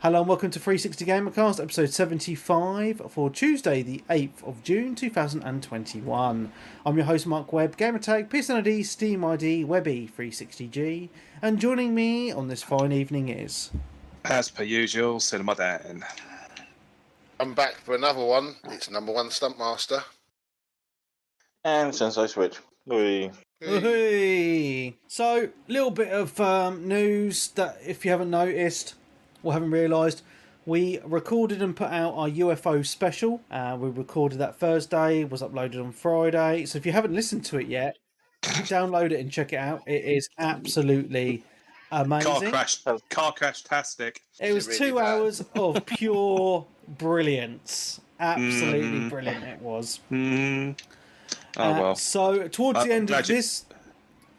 Hello and welcome to 360 Gamercast, episode 75 for Tuesday, the 8th of June 2021. I'm your host Mark Webb, gamertag, PSN ID, Steam ID, Webby360G, and joining me on this fine evening is... As per usual, Cinema Dan. I'm back for another one. It's number one Stuntmaster. And Sensei Switch. Hey. So, little bit of news that if you haven't noticed or haven't realised, we recorded and put out our UFO Special. We recorded that Thursday, was uploaded on Friday. So if you haven't listened to it yet, download it and check it out. It is absolutely amazing. Car crash-tastic. It was really 2 hours of pure brilliance. Absolutely brilliant it was. Oh, well. So towards the end of this...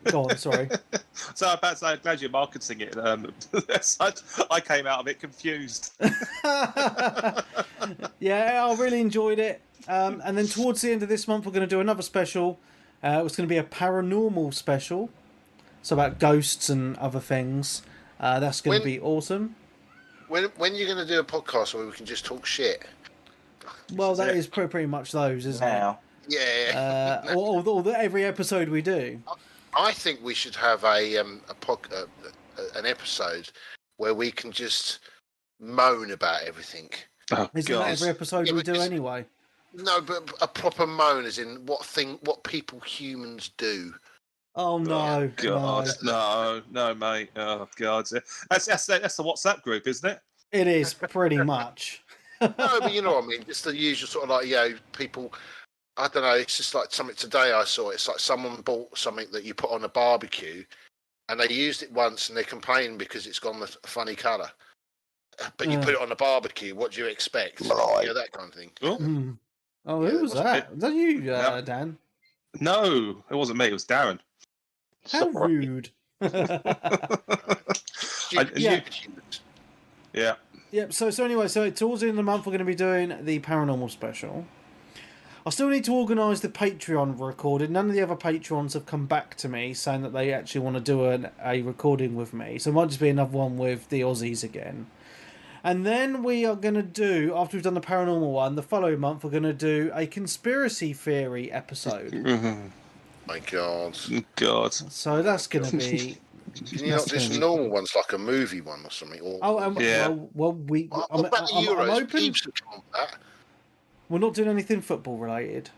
Go on, sorry. So I'm glad you're marketing it. I came out of it confused. Yeah, I really enjoyed it. And then towards the end of this month, we're going to do another special. It's going to be a paranormal special. So about ghosts and other things. That's going to be awesome. When you're going to do a podcast where we can just talk shit? Well, that is pretty much those, isn't it? Yeah. Or every episode we do. I think we should have an episode where we can just moan about everything. Oh, Isn't that every episode we do anyway? No, but a proper moan, as in what humans do. Oh no! God, no, mate. Oh God, that's the WhatsApp group, isn't it? It is pretty much. No, but you know what I mean. It's the usual sort of like people. I don't know. It's just like something today I saw. It's like someone bought something that you put on a barbecue, and they used it once, and they complained because it's gone a funny colour. But you put it on a barbecue. What do you expect? That kind of thing. Oh, oh who was that? Was that you, Dan? No, it wasn't me. It was Darren. How rude. Yeah. Yep. So anyway, towards the end of the month, we're going to be doing the Paranormal Special. I still need to organise the Patreon recording. None of the other Patrons have come back to me saying that they actually want to do a recording with me. So it might just be another one with the Aussies again. And then we are going to do, after we've done the paranormal one, the following month we're going to do a conspiracy theory episode. My God. So that's going to be... Can you not do some normal ones, like a movie one or something? Or... I'm open... We're not doing anything football related.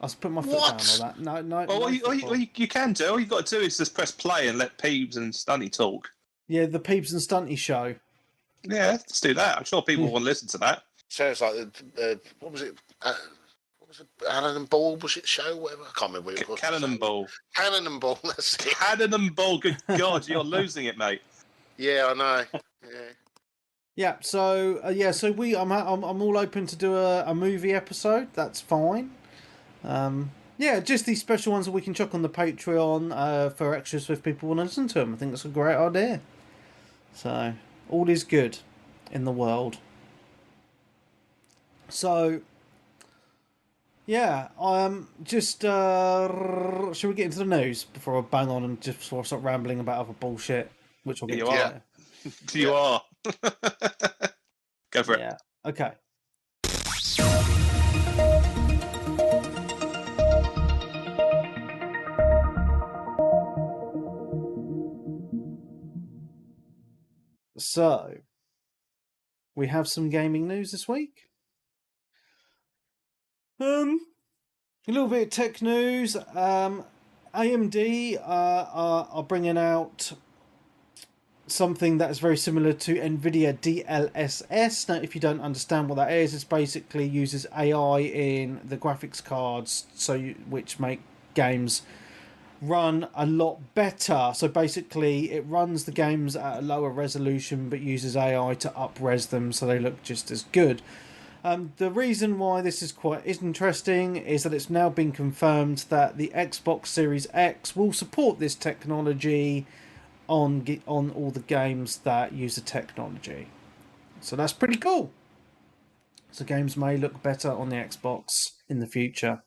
I'll put my foot down on that. No. Well, you can do. All you got to do is just press play and let Peeves and Stunty talk. Yeah, the Peeves and Stunty show. Yeah, let's do that. I'm sure people will listen to that. Sounds like what was it? Cannon and Ball was it show? Whatever. I can't remember what it was. Cannon and Ball. Cannon and Ball. That's it. Cannon and Ball. Good God, you're losing it, mate. Yeah, I know. Yeah. Yeah, so I'm all open to do a movie episode. That's fine. Just these special ones that we can chuck on the Patreon for extras if people want to listen to them. I think that's a great idea. So all is good in the world. So yeah, just should we get into the news before I bang on and just before I start rambling about other bullshit, which I'll get to later. You are. Go for it. Yeah. Okay. So, we have some gaming news this week. A little bit of tech news. AMD are bringing out something that is very similar to NVIDIA DLSS. Now, if you don't understand what that is, it basically uses AI in the graphics cards, which make games run a lot better. So basically, it runs the games at a lower resolution, but uses AI to up-res them so they look just as good. The reason why this is quite interesting is that it's now been confirmed that the Xbox Series X will support this technology on all the games that use the technology. So that's pretty cool. So games may look better on the Xbox in the future.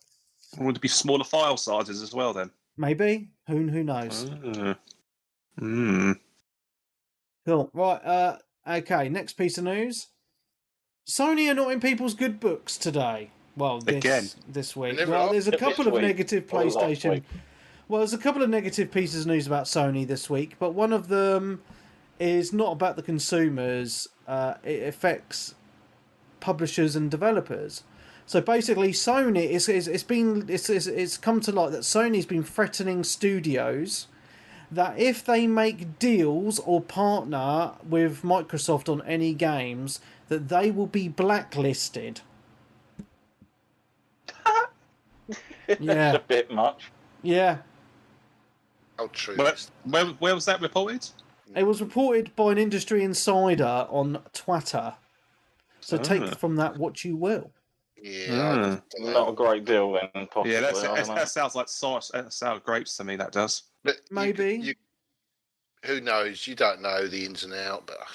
Would it be smaller file sizes as well then? Maybe. Who knows? Mm. Cool. Right. Okay, next piece of news. Sony are not in people's good books today. Well, Again. this week. Never Well, are. there's a This couple of week, negative or last PlayStation. week. Well, there's a couple of negative pieces of news about Sony this week, but one of them is not about the consumers. It affects publishers and developers. So basically, Sony it's come to light that Sony's been threatening studios that if they make deals or partner with Microsoft on any games, that they will be blacklisted. That's Yeah. a bit much. Yeah. How true. Where was that reported? It was reported by an industry insider on Twitter. So take from that what you will. Yeah. Not a great deal then, possibly. Yeah, I don't know. that sounds like sour grapes to me. That does. But Maybe. Who knows? You don't know the ins and out, but I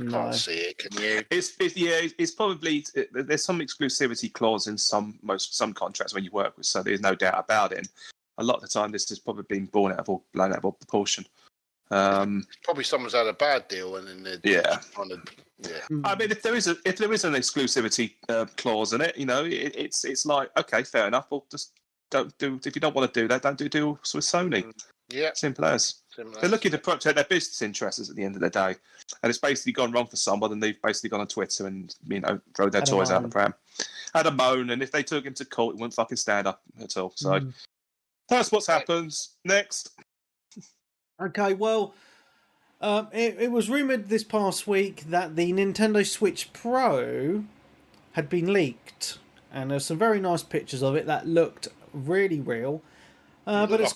No. can't see it. Can you? It's probably there's some exclusivity clause in some contracts when you work with, so there's no doubt about it. And a lot of the time, this has probably been blown out of proportion. Probably someone's had a bad deal, and then they're just trying to. Yeah. I mean, if there is an exclusivity clause in it, it's like, okay, fair enough. Well, just don't do, if you don't want to do that, don't do deals with Sony. Yeah. Simple as. They're looking to protect their business interests at the end of the day, and it's basically gone wrong for someone, and they've basically gone on Twitter and throw their toys out the pram, had a moan, and if they took him to court, it wouldn't fucking stand up at all. So that's what's happened. Next. Okay, well, it was rumoured this past week that the Nintendo Switch Pro had been leaked, and there's some very nice pictures of it that looked really real. But it's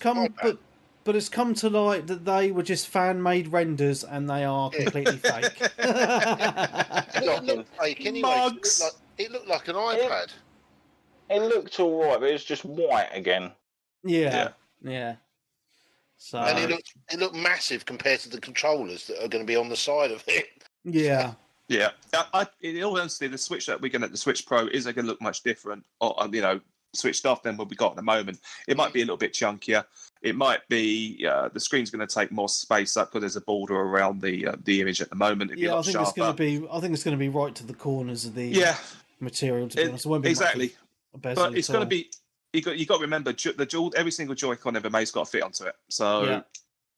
come to light that they were just fan-made renders, and they are completely fake. It looked fake anyway. It looked like an iPad. It looked all right, but it's just white again. Yeah. So, And it looked massive compared to the controllers that are going to be on the side of it. Yeah. Yeah. In all honesty, the Switch that we're going to, the Switch Pro, isn't going to look much different, switched off than what we got at the moment. It might be a little bit chunkier. It might be the screen's going to take more space up because there's a border around the image at the moment. Yeah, I think it's going to be right to the corners of the material. To be honest, it won't be exactly. But it's going to be. You got to remember every single Joy-Con ever made's got to fit onto it. So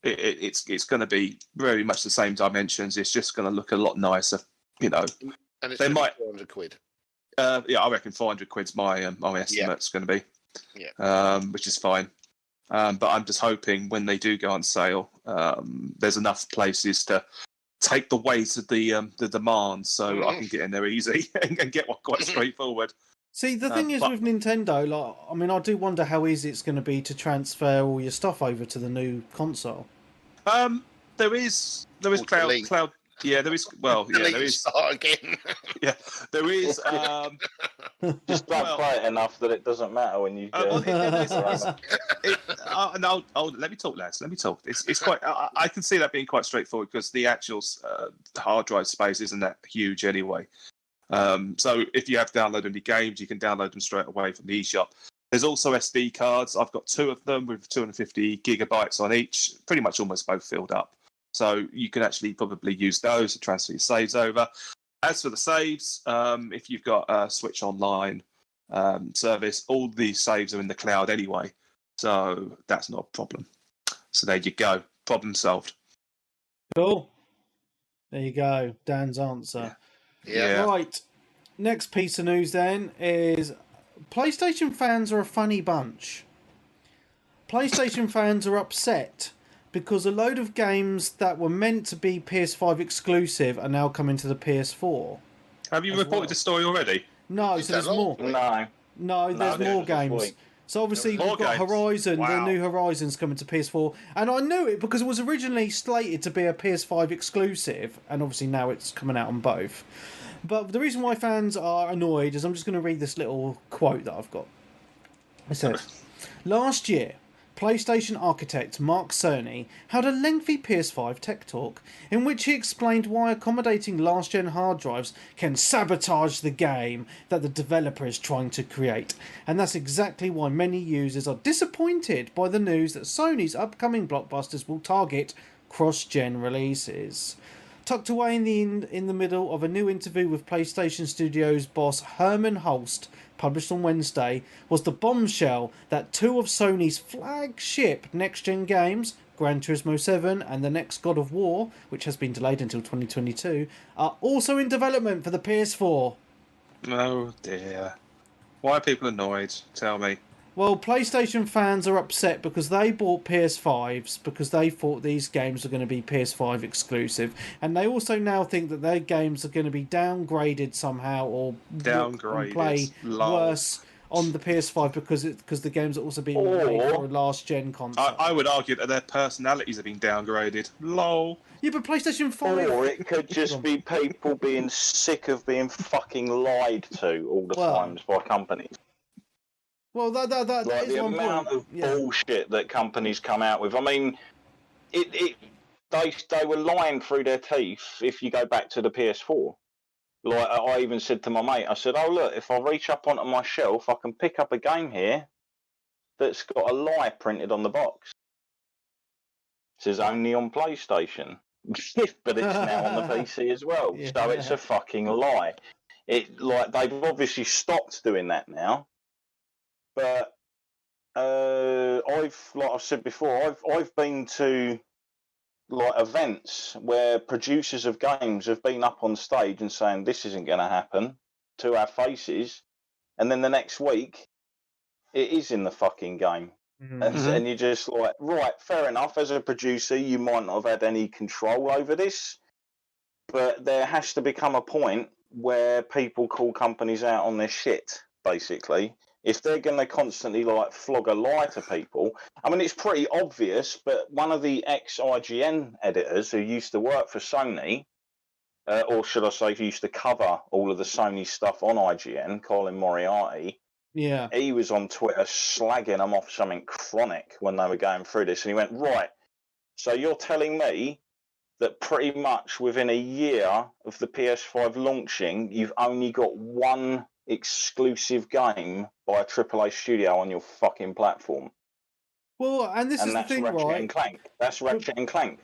it's going to be very much the same dimensions. It's just going to look a lot nicer. And it's they might £400. I reckon 400 quid's my estimate's going to be. Yeah. Which is fine. But I'm just hoping when they do go on sale, there's enough places to take the weight of the demand, so I can get in there easy and get one quite straightforward. See, the thing is with Nintendo, I do wonder how easy it's going to be to transfer all your stuff over to the new console. There is cloud. Yeah, there is. Well, yeah, there is. Start again. Yeah, there is. Just don't play it enough that it doesn't matter when you. No, let me talk, lads. Let me talk. It's quite. I can see that being quite straightforward because the actual hard drive space isn't that huge anyway. So if you have downloaded any games, you can download them straight away from the eShop. There's also SD cards. I've got 2 of them with 250 gigabytes on each, pretty much almost both filled up. So you can actually probably use those to transfer your saves over. As for the saves, if you've got a Switch Online service, all these saves are in the cloud anyway. So that's not a problem. So there you go. Problem solved. Cool. There you go. Dan's answer. Yeah. Right. Next piece of news then is PlayStation fans are a funny bunch. PlayStation fans are upset because a load of games that were meant to be PS5 exclusive are now coming to the PS4. Have you reported the story already? No, so there's more. No, there's more games. So obviously we've got Horizon, the new Horizon's coming to PS4. And I knew it because it was originally slated to be a PS5 exclusive, and obviously now it's coming out on both. But the reason why fans are annoyed is I'm just going to read this little quote that I've got. It says, last year, PlayStation architect Mark Cerny had a lengthy PS5 tech talk in which he explained why accommodating last-gen hard drives can sabotage the game that the developer is trying to create. And that's exactly why many users are disappointed by the news that Sony's upcoming blockbusters will target cross-gen releases. tucked away in the middle of a new interview with PlayStation Studios boss Herman Hulst, published on Wednesday, was the bombshell that two of Sony's flagship next-gen games, Gran Turismo 7 and the next God of War, which has been delayed until 2022, are also in development for the PS4. Oh dear. Why are people annoyed? Tell me. Well, PlayStation fans are upset because they bought PS5s because they thought these games were going to be PS5 exclusive, and they also now think that their games are going to be downgraded somehow or look and play worse on the PS5 because the games are also being made for a last-gen console. I would argue that their personalities have been downgraded. Lol. Yeah, but PlayStation 5... Or it could just be people being sick of being fucking lied to all the times by companies. Well, that like is the one amount point. of bullshit that companies come out with. I mean, they were lying through their teeth. If you go back to the PS4, like I even said to my mate, I said, "Oh look, if I reach up onto my shelf, I can pick up a game here that's got a lie printed on the box. It says only on PlayStation, but it's now on the PC as well. Yeah. So it's a fucking lie. They've obviously stopped doing that now, but." Like I've said before, I've been to like events where producers of games have been up on stage and saying this isn't going to happen to our faces, and then the next week it is in the fucking game, and you're just like, right, fair enough. As a producer, you might not have had any control over this, but there has to become a point where people call companies out on their shit, basically. If they're going to constantly like flog a lie to people, I mean, it's pretty obvious, but one of the ex-IGN editors who used to work for Sony, or should I say who used to cover all of the Sony stuff on IGN, Colin Moriarty, he was on Twitter slagging them off something chronic when they were going through this. And he went, right, so you're telling me that pretty much within a year of the PS5 launching, you've only got one exclusive game by a AAA studio on your fucking platform. Well, and this is the thing, Ratchet right? And Clank. That's Ratchet and Clank.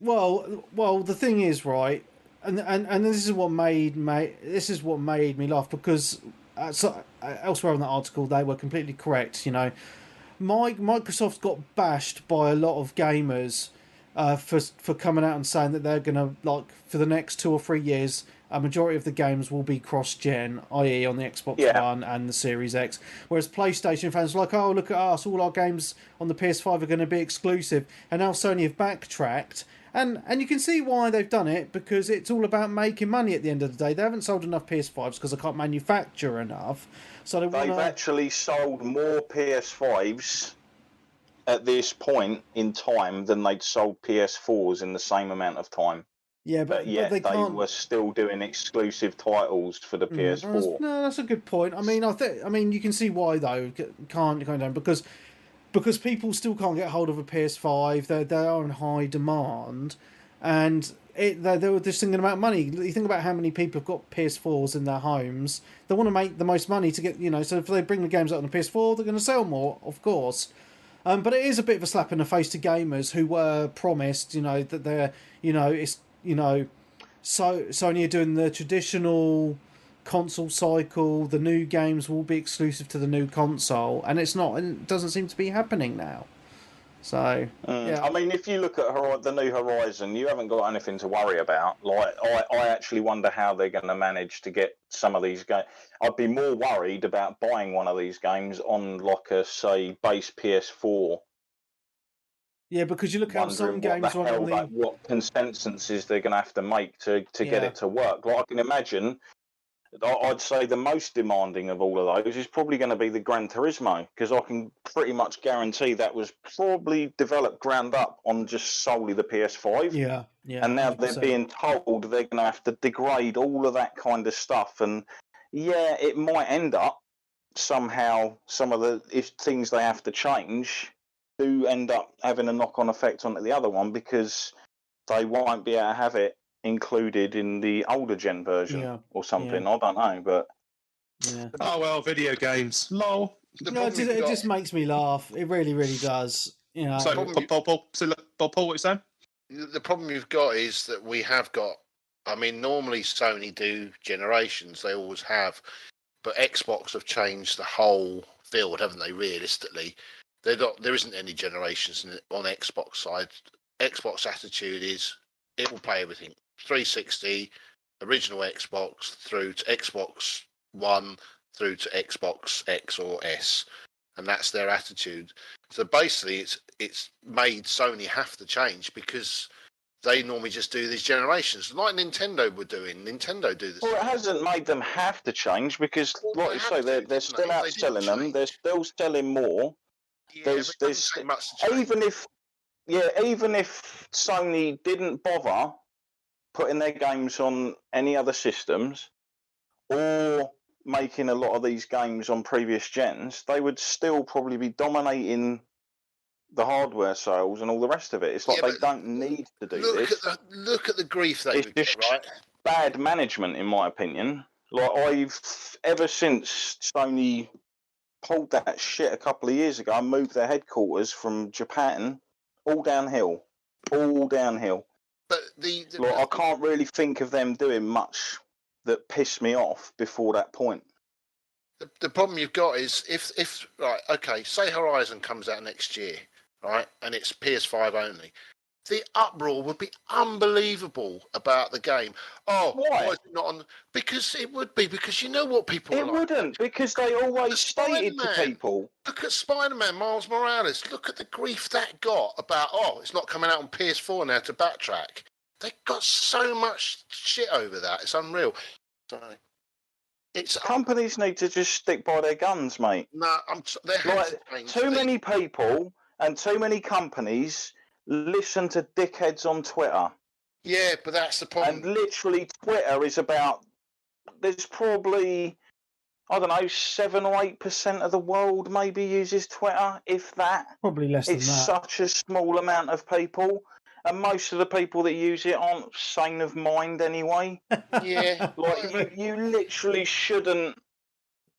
Well, the thing is, right, and this is what made me laugh because elsewhere in that article they were completely correct. You know, Microsoft got bashed by a lot of gamers for coming out and saying that they're gonna, like, for the next 2 or 3 years, a majority of the games will be cross-gen, i.e. on the Xbox One and the Series X. Whereas PlayStation fans are like, oh, look at us, all our games on the PS5 are going to be exclusive. And now Sony have backtracked. And you can see why they've done it, because it's all about making money at the end of the day. They haven't sold enough PS5s because they can't manufacture enough. So they've actually sold more PS5s at this point in time than they'd sold PS4s in the same amount of time. Yeah, but yet they can't... were still doing exclusive titles for the PS4. No, that's a good point. I mean, you can see why though. Can't go down because people still can't get hold of a PS5. They are in high demand, and they were just thinking about money. You think about how many people have got PS4s in their homes. They want to make the most money to get, So if they bring the games out on the PS4, they're going to sell more, of course. But it is a bit of a slap in the face to gamers who were promised, that they're, so Sony are doing the traditional console cycle. The new games will be exclusive to the new console, and it's not. And it doesn't seem to be happening now. So yeah, I mean, if you look at the new Horizon, you haven't got anything to worry about. Like, I actually wonder how they're going to manage to get some of these games. I'd be more worried about buying one of these games on, like, a, say, base PS4. Yeah, because you look how some games run on the... what consensuses they're going to have to make to get it to work. Like, I can imagine, I'd say the most demanding of all of those is probably going to be the Gran Turismo, because I can pretty much guarantee that was probably developed ground up on just solely the PS5. Yeah. And now 100%. they're being told they're going to have to degrade all of that kind of stuff. And yeah, it might end up somehow, some of the things they have to change do end up having a knock-on effect onto the other one, because they won't be able to have it included in the older gen version or something. I don't know, but oh well, video games. Lol. It just makes me laugh. It really, really does. So, Paul, what are you saying? the problem you've got is that we have got. I mean, normally Sony do generations; they always have, but Xbox have changed the whole field, haven't they? Realistically, there isn't any generations on Xbox side. Xbox attitude is it will play everything 360, original Xbox through to Xbox One through to Xbox X or S, and that's their attitude. So basically, it's made Sony have to change because they normally just do these generations, like Nintendo were doing. Nintendo do this. Well, it hasn't made them have to change because, like you say, they're still out selling them. They're still selling more. Yeah, there's much to change. Even if Sony didn't bother putting their games on any other systems or making a lot of these games on previous gens, they would still probably be dominating the hardware sales and all the rest of it. It's like they don't need to do this. Look at the grief they would get, right? Bad management, in my opinion. Like, I've ever since Sony pulled that shit a couple of years ago and moved their headquarters from Japan, all downhill. But I can't really think of them doing much that pissed me off before that point. The problem you've got is if right, okay, say Horizon comes out next year, right, and it's PS5 only, the uproar would be unbelievable about the game. Oh, why is it not on? Because it would be, because you know what people are like. It wouldn't, because they always stated to people. Look at Spider-Man, Miles Morales. Look at the grief that got about, it's not coming out on PS4 now to backtrack. They got so much shit over that. It's unreal. Sorry. Companies need to just stick by their guns, mate. No, too many people and too many companies listen to dickheads on Twitter. Yeah, but that's the problem. And literally, Twitter is about. There's probably, I don't know, 7 or 8% of the world maybe uses Twitter, if that. Probably less than that. It's such a small amount of people. And most of the people that use it aren't sane of mind anyway. Yeah. You literally shouldn't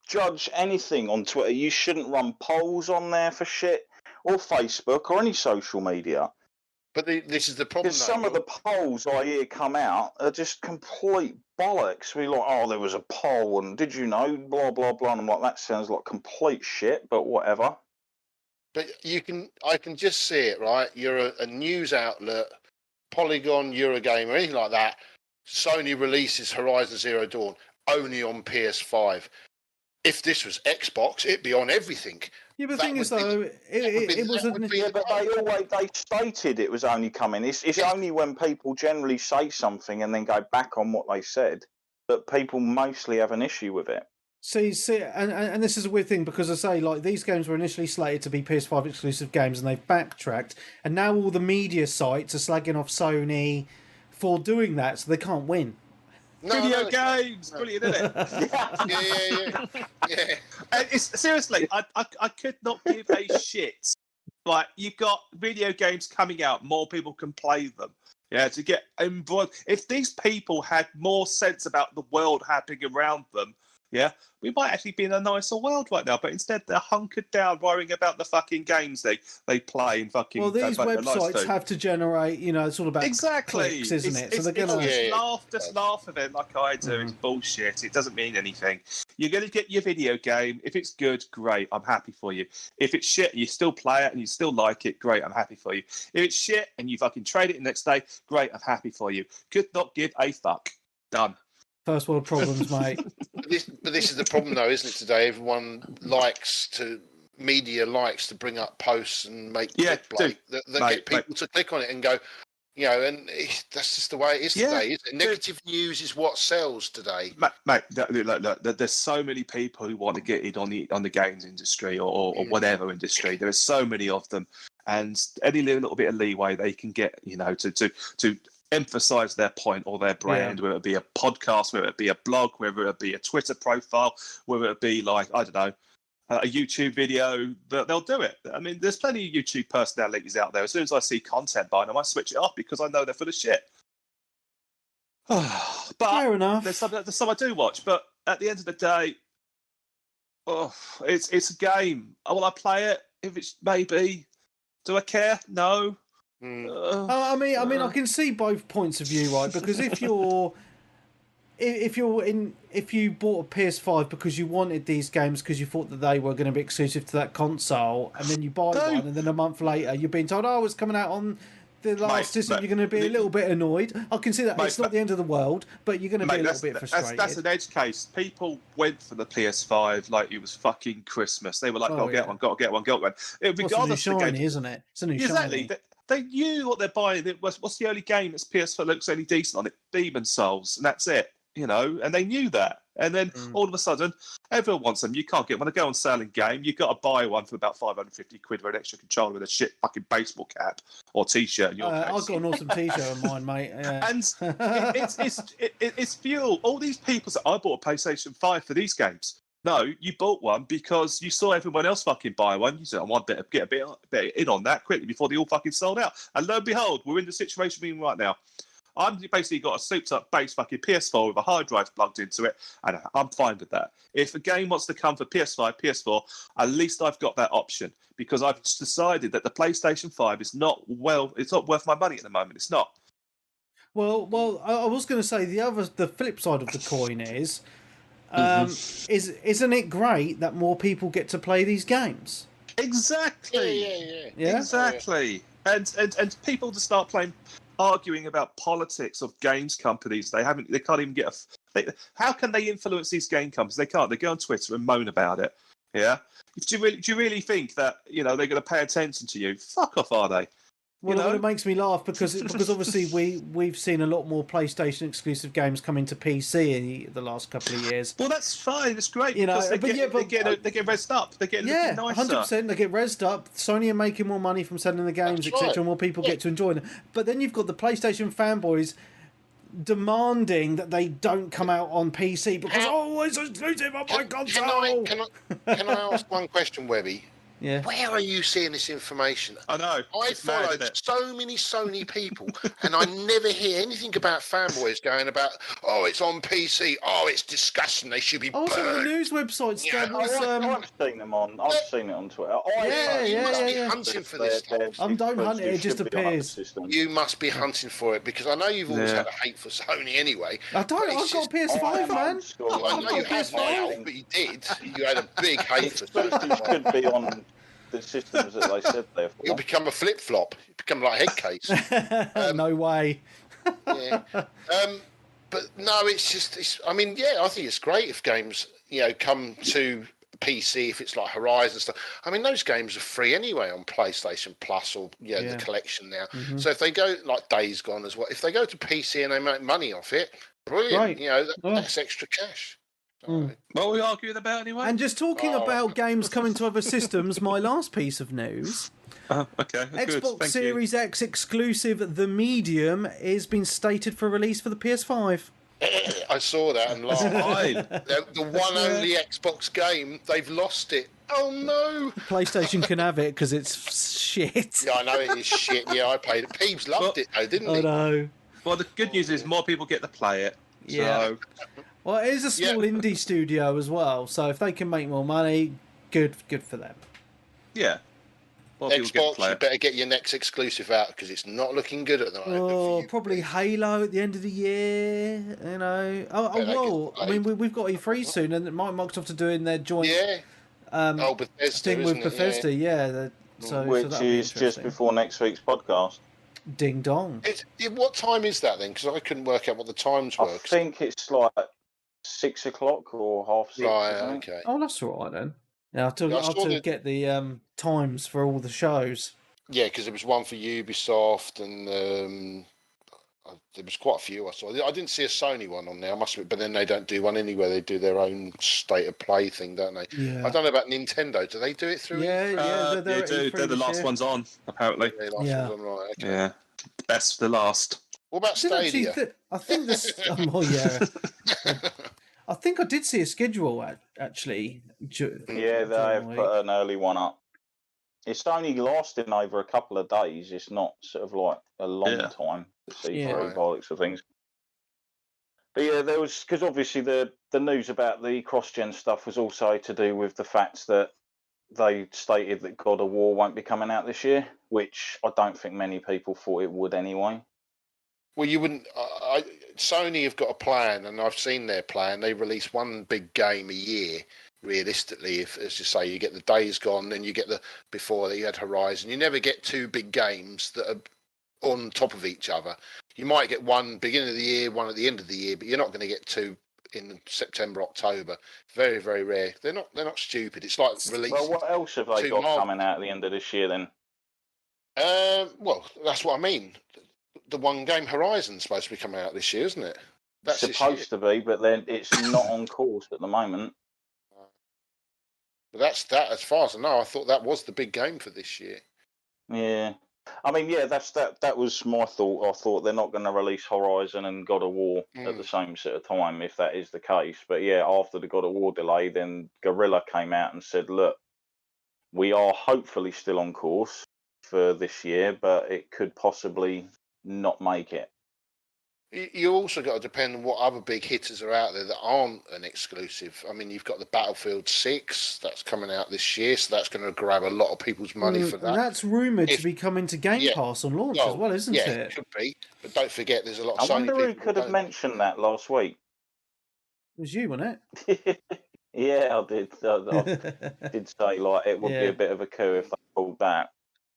judge anything on Twitter. You shouldn't run polls on there for shit, or Facebook, or any social media. But this is the problem. Because some of the polls I hear come out are just complete bollocks. We're like, there was a poll, and did you know, blah, blah, blah. And I'm like, that sounds like complete shit, but whatever. But I can just see it, right? You're a news outlet, Polygon, Eurogamer, anything like that. Sony releases Horizon Zero Dawn only on PS5. If this was Xbox, it'd be on everything. Yeah, but the thing is, though, it wasn't. Yeah, but they stated it was only coming. It's only when people generally say something and then go back on what they said that people mostly have an issue with it. See, and this is a weird thing because I say, like, these games were initially slated to be PS5 exclusive games and they've backtracked, and now all the media sites are slagging off Sony for doing that, so they can't win. Video games, brilliant, isn't it? Yeah. And seriously, I could not give a shit. Like, you've got video games coming out, more people can play them. Yeah, to get involved. If these people had more sense about the world happening around them, yeah, we might actually be in a nicer world right now. But instead, they're hunkered down, worrying about the fucking games they play and fucking. Well, these websites have to generate, it's all about clicks, isn't it? So they're going to just laugh at it like I do. It's bullshit. It doesn't mean anything. You're going to get your video game. If it's good, great. I'm happy for you. If it's shit, you still play it and you still like it, great. I'm happy for you. If it's shit and you fucking trade it the next day, great. I'm happy for you. Could not give a fuck. Done. First world problems, mate. But this is the problem, though, isn't it? Today, media likes to bring up posts and make clickbait that get people to click on it and go, and that's just the way it is today, isn't it? Negative news is what sells today, mate. Look, there's so many people who want to get in on the games industry or whatever industry. There are so many of them, and any little bit of leeway they can get, to emphasize their point or their brand, whether it be a podcast, whether it be a blog, whether it be a Twitter profile, whether it be like, I don't know, a YouTube video, they'll do it. I mean, there's plenty of YouTube personalities out there. As soon as I see content by them, I switch it off because I know they're full of shit. But fair enough. There's some I do watch, but at the end of the day, it's a game. Will I play it? If it's maybe. Do I care? No. I mean, I can see both points of view, right? Because if you bought a PS5 because you wanted these games because you thought that they were going to be exclusive to that console, and then you buy one, and then a month later you're being told, "Oh, it's coming out on the last system," you're going to be a little bit annoyed. I can see that it's not the end of the world, but you're going to be a little bit frustrated. That's an edge case. People went for the PS5 like it was fucking Christmas. They were like, "Got to get one, got to get one, got one." Regardless, it's a new shiny, isn't it? It's a new shiny. They knew what they're buying. What's the only game that's PS4 looks any decent on it? Demon's Souls, and that's it. And they knew that. And then all of a sudden, everyone wants them. You can't get one. They go on sale in game. You've got to buy one for about 550 quid for an extra controller with a shit fucking baseball cap or T-shirt. In your case. I've got an awesome T-shirt of mine, mate. Yeah. And it's fuel. All these people say, I bought a PlayStation 5 for these games. No, you bought one because you saw everyone else fucking buy one. You said, I want to get a bit in on that quickly before they all fucking sold out. And lo and behold, we're in the situation we're in right now. I'm basically got a souped-up base fucking PS4 with a hard drive plugged into it, and I'm fine with that. If a game wants to come for PS5, PS4, at least I've got that option because I've just decided that the PlayStation 5 is it's not worth my money at the moment. It's not. Well, I was going to say the flip side of the coin is isn't it great that more people get to play these games? Exactly. Yeah. Exactly. And people to start arguing about politics of games companies. They can't even get how can they influence these game companies? They can't. They go on Twitter and moan about it. Yeah. Do you really think that they're going to pay attention to you? Fuck off, are they? Well, it makes me laugh because obviously we've seen a lot more PlayStation exclusive games come into PC in the last couple of years. Well, that's fine. It's great because they get rezzed up. They get nicer. 100%. They get rezzed up. Sony are making more money from selling the games, etc. And more people get to enjoy them. But then you've got the PlayStation fanboys demanding that they don't come out on PC because it's exclusive on my console. Can I ask one question, Webby? Yeah. Where are you seeing this information? I know. I follow so many Sony people, and I never hear anything about fanboys going about, it's on PC. Oh, it's disgusting. They should be burned. Also, the news websites. I've seen them on. I've seen it on Twitter. You must be hunting for this stuff. Don't hunt it. It just appears. You must be hunting for it because I know you've always had a hate for Sony anyway. I don't. I've got a PS5, man. I know you have now, but you did. You had a big hate for Sony. Could be on the systems that they said they're for. You'll become a flip-flop. You become like a head case. No way. Yeah. But no, I think it's great if games, come to PC, if it's like Horizon stuff. I mean, those games are free anyway on PlayStation Plus or the collection now. Mm-hmm. So if they go like Days Gone as well, if they go to PC and they make money off it, brilliant. Right. That's extra cash. What are we arguing about anyway? And just talking about games coming to other systems, my last piece of news. Okay. Xbox Series X exclusive The Medium is been stated for release for the PS5. I saw that and laughed. The one only Xbox game, they've lost it. Oh no! PlayStation can have it because it's shit. Yeah, I know it is shit. Yeah, I played it. Peeves loved it though, didn't he? I know. Well, the good news is more people get to play it. Yeah. So. Well, it is a small indie studio as well, so if they can make more money, good for them. Yeah. Xbox, you better get your next exclusive out because it's not looking good at the moment. Probably Halo at the end of the year. I mean, we've got E3 soon, and Microsoft are doing their joint Bethesda thing with Bethesda. Which is just before next week's podcast. Ding dong. What time is that then? Because I couldn't work out what the times were. I think it's like 6 o'clock or 5:30. Right, okay. Oh, that's all right then. Yeah, I'll have to get the times for all the shows. Yeah, because there was one for Ubisoft and there was quite a few I saw. I didn't see a Sony one on there, I must admit, but then they don't do one anywhere. They do their own state of play thing, don't they? Yeah. I don't know about Nintendo. Do they do it through? Yeah, they do. They're the last ones on, apparently. Ones on, right, okay. Yeah, best for last. What about Stadia? I think this. I think I did see a schedule actually. Yeah, they've put an early one up. It's only lasting over a couple of days. It's not sort of like a long time to see through by looks of things. But yeah, there was, because obviously the news about the cross-gen stuff was also to do with the fact that they stated that God of War won't be coming out this year, which I don't think many people thought it would anyway. Well, you wouldn't. Sony have got a plan, and I've seen their plan. They release one big game a year. Realistically, if, as you say, you get the Days Gone, then you get the before that you had Horizon. You never get two big games that are on top of each other. You might get one beginning of the year, one at the end of the year, but you're not going to get two in September, October. Very, very rare. They're not stupid. It's like releasing. Well, what else have they got coming out at the end of this year then? Well, that's what I mean. The one game Horizon's supposed to be coming out this year, isn't it? That's supposed to be, but then it's not on course at the moment. But that's that. As far as I know, I thought that was the big game for this year. Yeah. I mean, yeah, that was my thought. I thought they're not going to release Horizon and God of War at the same sort of time, if that is the case. But yeah, after the God of War delay, then Guerrilla came out and said, look, we are hopefully still on course for this year, but it could possibly not make it. You also got to depend on what other big hitters are out there that aren't an exclusive. I mean, you've got the Battlefield 6 that's coming out this year, so that's going to grab a lot of people's money for that. And that's rumoured to be coming to Game Pass on launch as well, isn't it? Yeah, it could be. But don't forget, there's a lot of I Sony wonder who people could have mentioned that last week. It was you, wasn't it? Yeah, I did. I did say like it would be a bit of a coup if they pulled that.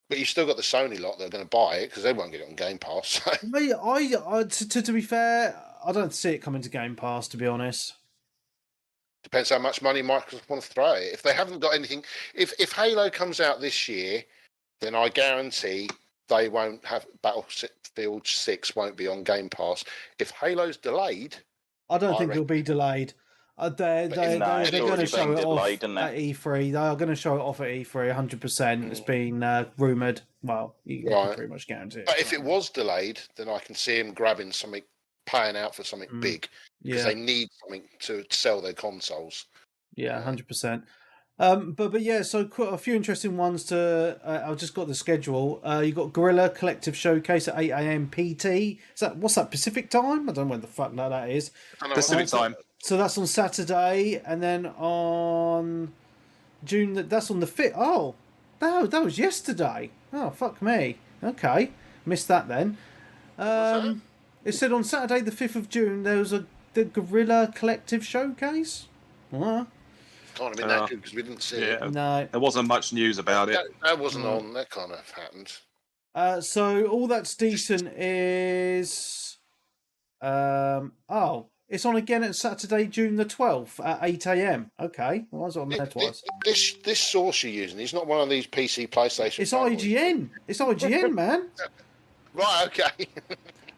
But you've still got the Sony lot that are going to buy it because they won't get it on Game Pass. To be fair, I don't see it coming to Game Pass, to be honest. Depends how much money Microsoft want to throw at it. If they haven't got anything, if Halo comes out this year, then I guarantee they won't have Battlefield 6 won't be on Game Pass. If Halo's delayed, I don't think it'll be delayed. They're going to show it off at E3. They are going to show it off at E3, 100%. It's been rumoured. Well, you can pretty much guarantee it. But if it was delayed, then I can see him grabbing something, paying out for something big, because they need something to sell their consoles. Yeah, 100%. But yeah, so quite a few interesting ones to. I've just got the schedule. You got Guerrilla Collective Showcase at 8 a.m. PT. What's that, Pacific time? I don't know when the fuck that is. Pacific time. So that's on Saturday, and then on June. That's on the 5th. Oh, that was yesterday. Oh, fuck me. Okay, missed that then. It said on Saturday, the 5th of June, there was the Guerrilla Collective Showcase. Can't have been that good because we didn't see it. No, there wasn't much news about it. That wasn't on. That kind of happened. So all that's decent is, it's on again at Saturday, June the 12th at 8 a.m. Okay, well, I was on there twice. This source you're using, it's not one of these PC PlayStation. It's IGN. It's IGN, man. Right. Okay.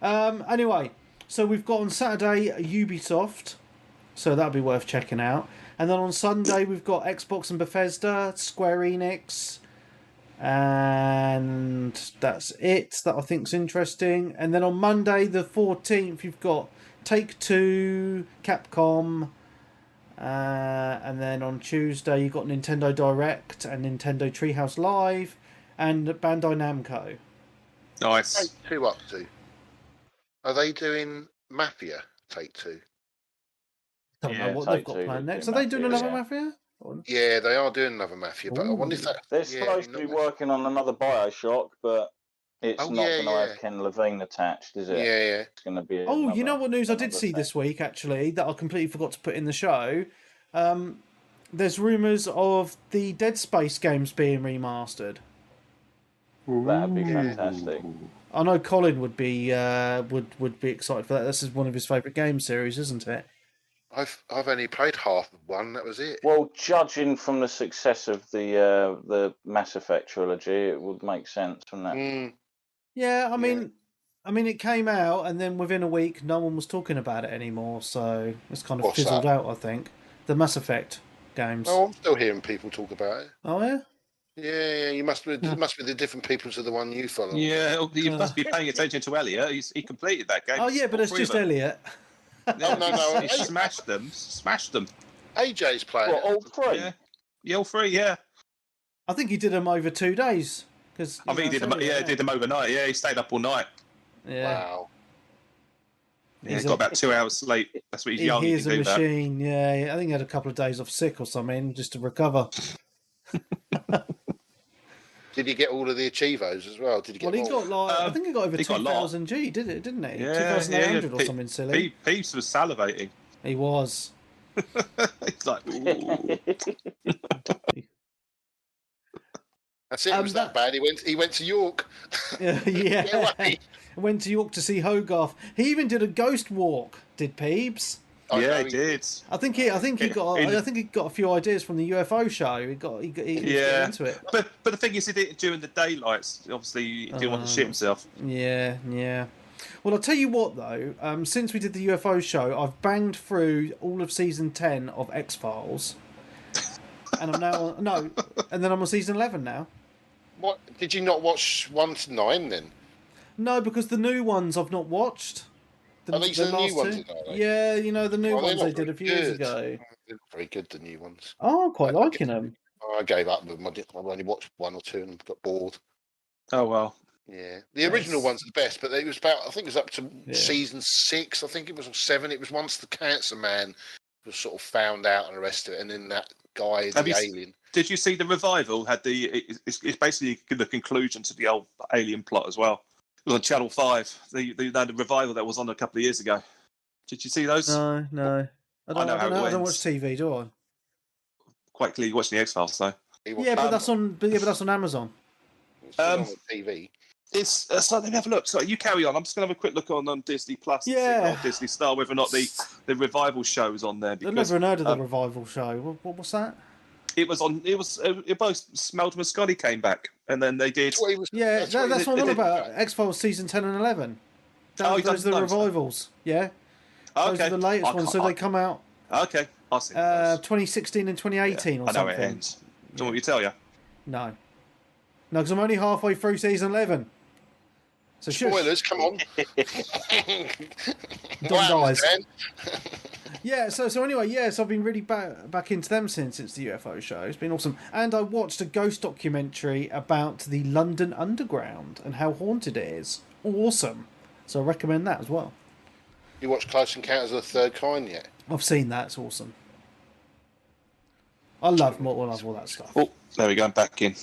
Anyway, so we've got on Saturday Ubisoft, so that'll be worth checking out. And then on Sunday we've got Xbox and Bethesda, Square Enix, and that's it. That I think's interesting. And then on Monday the 14th you've got Take-Two, Capcom, and then on Tuesday you've got Nintendo Direct and Nintendo Treehouse Live and Bandai Namco. Nice. Take-Two up to? Are they doing Mafia? Take-Two. Don't know what they've got planned next. Are they doing another Mafia? Yeah, they are doing another Mafia, but I wonder if they're supposed to be working on another BioShock, but it's not going to have Ken Levine attached, is it? Yeah. It's going to be. You know what news I did see this week actually that I completely forgot to put in the show. There's rumours of the Dead Space games being remastered. That'd be fantastic. I know Colin would be excited for that. This is one of his favourite game series, isn't it? I've only played half of one. That was it. Well, judging from the success of the Mass Effect trilogy, it would make sense, wouldn't it? Yeah, I mean, it came out, and then within a week, no one was talking about it anymore. So it's kind of fizzled out. I think the Mass Effect games. Oh, I'm still hearing people talk about it. Oh yeah. Yeah, you must be. It must be the different people to the one you follow. Yeah, you must be paying attention to Elliot. He completed that game. Oh yeah, but it's just Elliot. No. He smashed them. AJ's playing. What, all three? Yeah, all three. Yeah. I think he did them over 2 days. I think he did them. Yeah, did them overnight. Yeah, he stayed up all night. Yeah. Wow. Yeah, he got about 2 hours sleep. That's what he's young. He's a machine. Yeah, I think he had a couple of days off sick or something just to recover. Did he get all of the Achievos as well? Did he get Well, he them all? got like I think he got over he got a lot. 2,000 G, didn't he? Yeah, 2,800 or something silly. Peeves was salivating. He was. It's like, ooh. That's it. It was that bad. He went to York. Yeah. Went to York to see Hogarth. He even did a ghost walk. Did Peebs? Yeah, he did. I think he got a few ideas from the UFO show. He got into it. But the thing is, he did it during the daylights. Obviously, he didn't want to shit himself. Yeah. Well, I'll tell you what though. Since we did the UFO show, I've banged through all of season 10 of X-Files, and I'm now and then I'm on season 11 now. What did you not watch 1 to 9 then? No, because the new ones I've not watched. These are the new ones? Yeah, the new ones they did a few years ago. They're very good, the new ones. Oh, I'm quite liking them. I gave up with them. I only watched 1 or 2 and got bored. Oh, well. Yeah. The original one's the best, but it was I think it was up to season 6. I think it was 7. It was once the cancer man was sort of found out and arrested, and then that guy, the alien. Did you see the revival? It's basically the conclusion to the old alien plot as well. It was on Channel 5. The revival that was on a couple of years ago. Did you see those? No. I don't watch TV, do I? Quite clearly, watching the X-Files though. Yeah, but that's on Amazon. On TV. It's so let me have a look. So you carry on. I'm just going to have a quick look on Disney Plus. Yeah. Or Disney Star, whether or not the revival show's on there. I've never heard of the revival show. What's that? It was on. It both Smelter and Scotty came back, and then they did. That's what I'm on about. X-Files season 10 and 11. Those are the revivals. Yeah. Those are the latest ones. So they come out. Okay, I'll see. 2016 and 2018 or something. I know it ends. Do you want me to tell you? No, because I'm only halfway through season 11. So spoilers, come on. Don dies. Yeah, so anyway, so I've been really back into them since it's the UFO show. It's been awesome. And I watched a ghost documentary about the London Underground and how haunted it is. Awesome. So I recommend that as well. You watched Close Encounters of the Third Kind yet? I've seen that. It's awesome. I love all that stuff. Oh, there we go. I'm back in.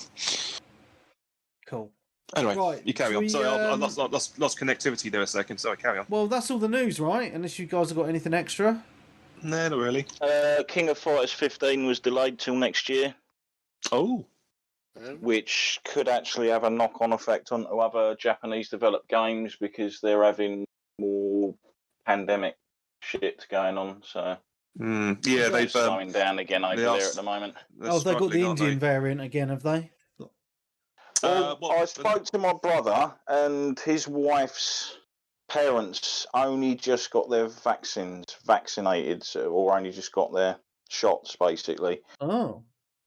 Cool. Anyway, right, you carry on. Sorry, I lost connectivity there a second. Sorry, carry on. Well, that's all the news, right? Unless you guys have got anything extra. No, not really. King of Fighters 15 was delayed till next year. Oh. Which could actually have a knock-on effect on other Japanese-developed games because they're having more pandemic shit going on. So they're slowing down again over there at the moment. They've got the Indian variant again, have they? I spoke to my brother, and his wife's parents only just got their vaccinated, or only just got their shots, basically. Oh.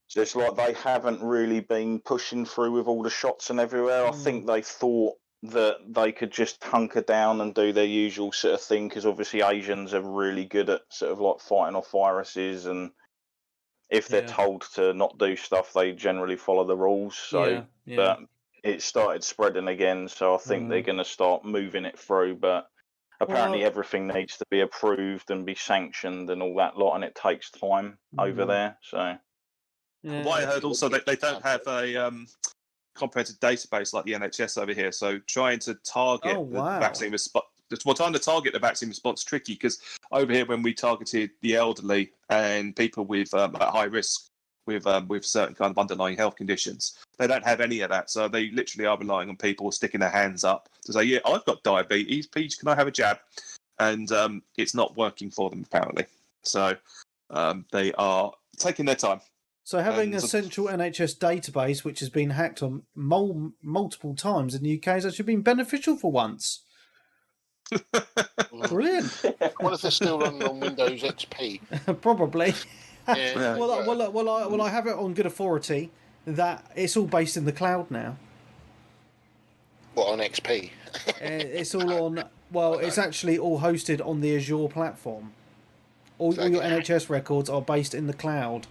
So it's like they haven't really been pushing through with all the shots and everywhere. I think they thought that they could just hunker down and do their usual sort of thing, because obviously Asians are really good at sort of like fighting off viruses, and if they're told to not do stuff, they generally follow the rules. So, but it started spreading again, so I think they're going to start moving it through. But apparently, everything needs to be approved and be sanctioned and all that lot, and it takes time over there. So, what I heard also, they don't have a comprehensive database like the NHS over here. So, trying to target the vaccine response. Trying to target the vaccine response is tricky, because over here, when we targeted the elderly and people with at high risk with certain kind of underlying health conditions, they don't have any of that. So they literally are relying on people sticking their hands up to say, "Yeah, I've got diabetes. Please, can I have a jab?" And it's not working for them apparently. So they are taking their time. So having a central NHS database which has been hacked on multiple times in the UK has actually been beneficial for once. Brilliant. What if they're still running on Windows XP? Probably. Yeah. Well, I have it on good authority that it's all based in the cloud now. What, on XP? It's all on. Well, it's actually all hosted on the Azure platform. All your NHS records are based in the cloud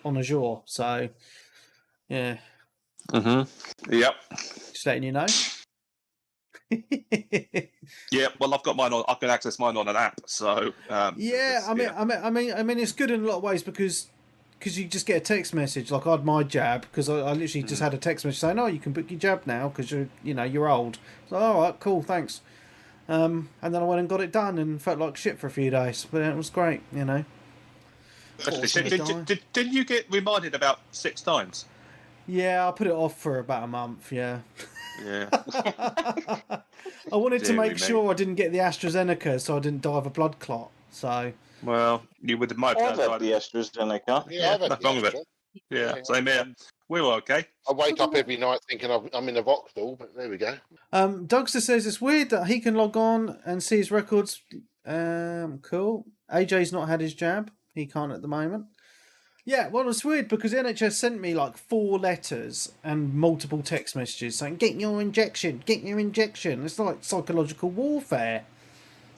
on Azure. So, yeah. Yep. Just letting you know. Yeah, well, I've got mine on. I can access mine on an app. So I mean, it's good in a lot of ways because because you just get a text message. Like I had my jab because I literally just had a text message saying, "Oh, you can book your jab now because you're old." So all right, cool, thanks. And then I went and got it done and felt like shit for a few days, but it was great, Didn't you get reminded about 6 times? Yeah, I put it off for about a month. Yeah. Yeah. I wanted to make Deary me. sure I didn't get the AstraZeneca, so I didn't die of a blood clot. So. Well, you would have I've had the AstraZeneca. Yeah, I've had nothing wrong with it. Yeah, same here. We were okay. I wake up every night thinking I'm in a Vauxhall, but there we go. Dougster says it's weird that he can log on and see his records. Cool. AJ's not had his jab. He can't at the moment. Yeah, well, it's weird because NHS sent me like 4 letters and multiple text messages saying, get your injection. It's like psychological warfare.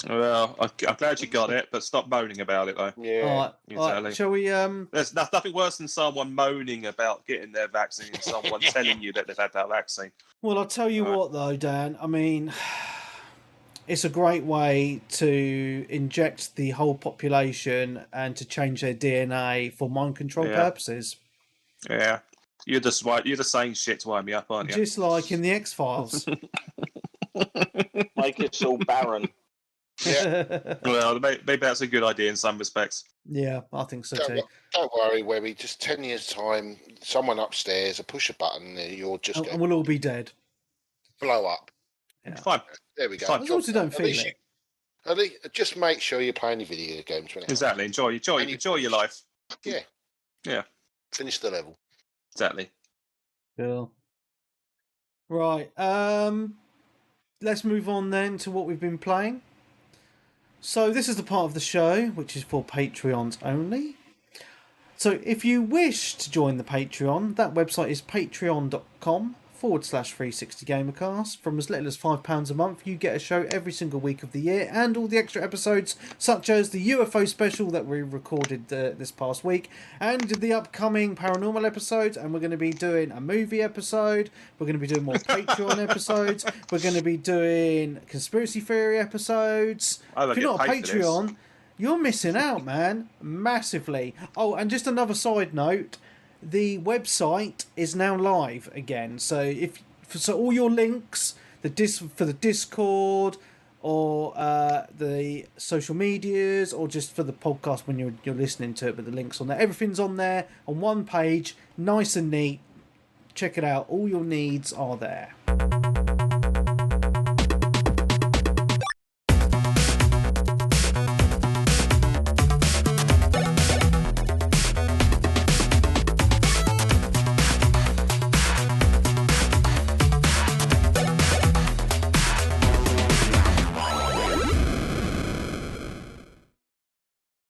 Well, I'm glad you got it, but stop moaning about it, though. Yeah. All right, shall we... There's nothing worse than someone moaning about getting their vaccine and someone telling you that they've had that vaccine. Well, I'll tell you what, though, Dan. I mean, it's a great way to inject the whole population and to change their DNA for mind control purposes. Yeah. You're just saying shit to wind me up, aren't you? Just like in the X-Files. Make it all barren. Yeah. Well, maybe that's a good idea in some respects. Yeah, I think so too. Don't worry, Webby. Just 10 years' time, someone upstairs will push a button and you'll just And we'll all be dead. blow up. Yeah. Fine. There we go. Fine. As long as you don't feel it. At least, just make sure you're playing your video games. Exactly. Enjoy your life. Yeah. Yeah. Finish the level. Exactly. Cool. Right. Let's move on then to what we've been playing. So this is the part of the show which is for Patreons only. So if you wish to join the Patreon, that website is patreon.com/360gamercast. From as little as £5 a month, you get a show every single week of the year and all the extra episodes, such as the UFO Special that we recorded this past week, and the upcoming Paranormal episodes. And we're going to be doing a movie episode. We're going to be doing more Patreon episodes. We're going to be doing conspiracy theory episodes. If you're not a Patreon, you're missing out, man, massively. Oh, and just another side note. The website is now live again, so so all your links, for the Discord, or the social medias, or just for the podcast when you're listening to it, but the links on there, everything's on there on one page, nice and neat. Check it out. All your needs are there.